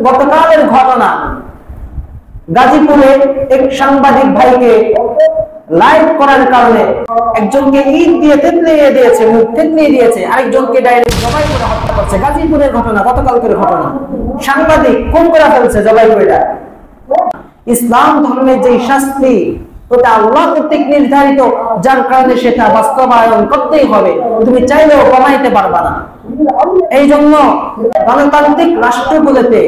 গতকালের ঘটনা, গাজীপুরে এক সাংবাদিক ভাইকে লাইভ করার কারণে একজনকে ইট দিয়ে থেতলিয়ে দিয়েছে, মুখ থেতলিয়ে দিয়েছে, আরেকজনকে ডাইরেক্ট জবাই করে হত্যা করছে। গাজীপুরের ঘটনা, গতকালকের ঘটনা। সাংবাদিক খুন করে ফেলছে জবাই করে। ইসলাম ধর্মের যে শাস্তি ওটা আল্লাহ কর্তৃক নির্ধারিত, যার কারণে সেটা বাস্তবায়ন করতেই হবে, তুমি চাইলেও কমাইতে পারবা না। এই জন্য গণতান্ত্রিক রাষ্ট্রগুলোতে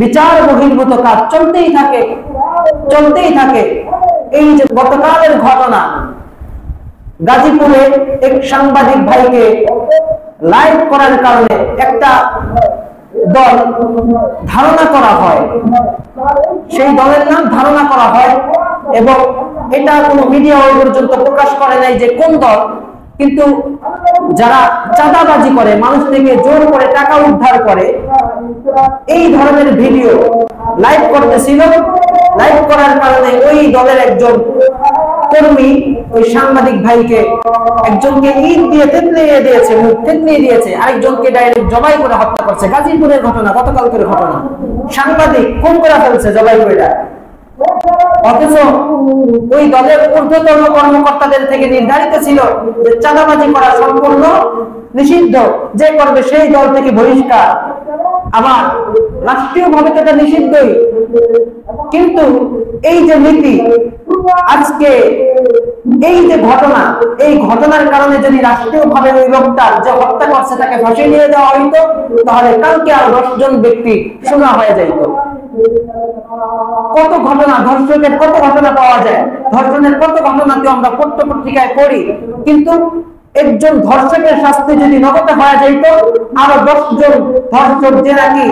বিচার বহির্ভূত কাজ চলতেই থাকে। এই যে গতকালের ঘটনা, গাজীপুরে এক সাংবাদিক ভাইকে লাইভ করার কারণে একটা দল ধারণা করা হয়, সেই দলের নাম ধারণা করা হয়, এবং এটা কোনো মিডিয়া ওই পর্যন্ত প্রকাশ করে নাই যে কোন দল, কিন্তু যারা চাঁদাবাজি করে, মানুষ থেকে জোর করে টাকা উদ্ধার করে, এই ধরনের ভিডিও লাইভ করতেছিল। লাইভ করার কারণে ওই দলের একজন কর্মী ওই সাংবাদিক ভাইকে, একজনকে ইট দিয়ে থেতলিয়ে দিয়েছে, মুখ থেতলিয়ে দিয়েছে, আরেকজনকে ডাইরেক্ট জবাই করে হত্যা করছে। গাজীপুরের ঘটনা, গতকালকের ঘটনা। সাংবাদিক খুন করে ফেলছে জবাই করে। অথচ ওই দলের ঊর্ধ্বতন কর্মকর্তাদের থেকে নির্ধারিত ছিল যে চাঁদাবাজি করা সম্পূর্ণ নিষিদ্ধ, যে করবে সেই দল থেকে বহিষ্কার। আবার রাষ্ট্রীয় ভাবে তো এটা নিষিদ্ধই, কিন্তু এই যে নীতি, আজকে এই যে ঘটনা, এই ঘটনার কারণে যদি রাষ্ট্রীয় ভাবে ওই লোকটার যে হত্যা করছে তাকে ফাঁসি নিয়ে দেওয়া হইতো, তাহলে কালকে আর 10 জন ব্যক্তি শোনা হয়ে যাইত। কত ঘটনা, ধর্ষণের কত ঘটনা পাওয়া যায়, ধর্ষণের কত ঘটনাতে আমরা পত্র পত্রিকায় পড়ি, কিন্তু একজন ধর্ষকের শাস্তি যদি নগদে হয়ে যাইত, আরো 10 জন ধর্ষক যে নাকি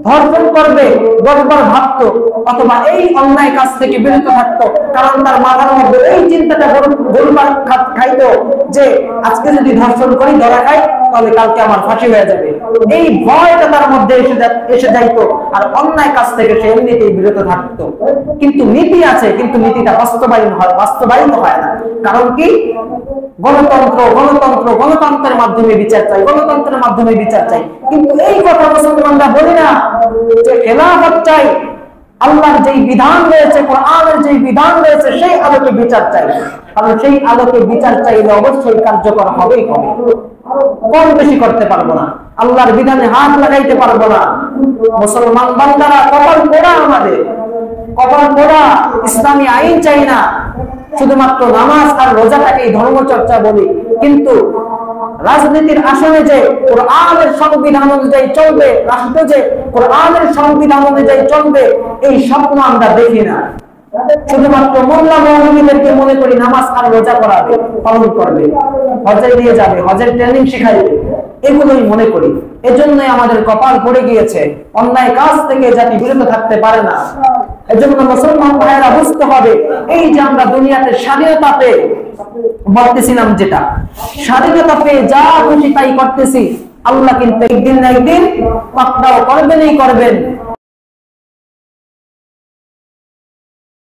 ধর্ষণ করবে 10 বার ভাবতো, অথবা এই অন্যায় কাজ থেকে বিরত থাকতো, কারণ তার মাথার মধ্যে এই চিন্তাটা গোলমাল খাইতো যে আজকে যদি ধর্ষণ করি ধরা খাই, তাহলে কালকে আমার ফাঁসি হয়ে যাবে। এই ভয়টা তার মধ্যে এসে যাইতো, আর অন্যায় কাজ থেকে সে এমনিতেই বিরত থাকতো। কিন্তু নীতি আছে, কিন্তু নীতিটা বাস্তবায়িত হয় না। কারণ কি? গণতন্ত্রের মাধ্যমে বিচার চাই, গণতন্ত্রের মাধ্যমে বিচার চাই। কিন্তু এই কথা মুসলমানরা বলি না যে খেলাফত চাই, আল্লাহর যেই বিধান রয়েছে, কোরআনের যেই বিধান রয়েছে, সেই আলোকে বিচার চাই। কারণ সেই আলোকে বিচার চাইলে অবশ্যই কার্যকর হবেই হবে, কম বেশি করতে পারবো না, আল্লাহর বিধানে হাত লাগাইতে পারবো না। মুসলমান বান্দারা কপাল পোড়া, আমাদের কপাল পোড়া। ইসলামী আইন চাই না, শুধুমাত্র নামাজ আর রোজাটাকেই ধর্মচর্চা বলি, কিন্তু রাজনীতির আসনে যে কোরআনের সংবিধান অনুযায়ী চলবে, রাষ্ট্র যে কোরআনের সংবিধান অনুযায়ী চলবে, এই স্বপ্ন আমরা দেখি না। শুধুমাত্র মোল্লা মৌলবীদেরকে মনে করি নামাজ আর রোজা করাবে, পালন করবে, হজে নিয়ে যাবে, হজের ট্রেনিং শিখাইবে, এগুলোই মনে করি। এজন্যই আমাদের কপাল পড়ে গিয়েছে, অন্যায় কাজ থেকে জাতি বিরত থাকতে পারে না। এজন্য মুসলমান ভাইয়েরা বুঝতে হবে, এই যে আমরা দুনিয়াতে স্বাধীনতা পেয়ে বলতেছিলাম, যেটা স্বাধীনতা পেয়ে যা খুশি তাই করতেছি, আল্লাহ কিন্তু একদিন না একদিন পাকড়াও করবেনই করবেন।